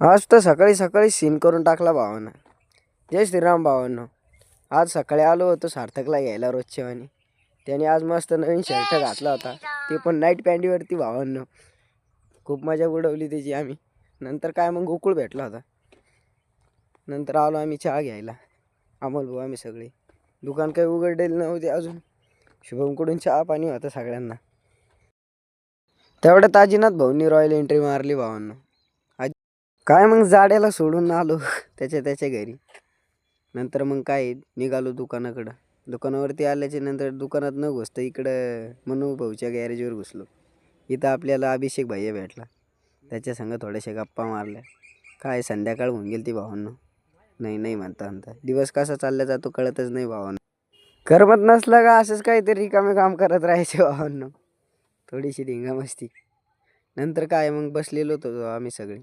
आज तर सकाळी सकाळी सीन करून टाकला भावानं. जय श्रीराम भावांनो. आज सकाळी आलो होतो सार्थकला घ्यायला रोजच्या वाणी. त्याने आज मस्त नवीन शर्ट घातला होता, ते पण नाईट पॅन्टीवरती भावांनो. खूप मजा उडवली त्याची आम्ही. नंतर काय मग गोकुळ भेटला होता. नंतर आलो आम्ही चहा घ्यायला, अमोल भाऊ आम्ही सगळे. दुकान काही उघडलेलं नव्हते अजून. शुभमकडून चहा पाणी होतं सगळ्यांना. तेवढ्या ताजीनाथ भाऊंनी रॉयल एंट्री मारली भावांनो. काय मग जाड्याला सोडून आलो त्याच्या घरी. नंतर मग काय निघालो दुकानाकडं. दुकानावरती आल्याच्या नंतर दुकानात न घुसतं इकडं मनू भाऊच्या गॅरेजवर घुसलो. इथं आपल्याला अभिषेक भैया भेटला. त्याच्या संग थोड्याशा गप्पा मारल्या. काय संध्याकाळ होऊन गेली ती भावांनो. नाही म्हणता दिवस कसा चालला जातो कळतच नाही भावांनो. करमत नसलं का असंच काहीतरी रिकामे काम करत राहायचे भावांनो. थोडीशी धिंगामस्ती. नंतर काय मग बसलेलो होतो आम्ही सगळे.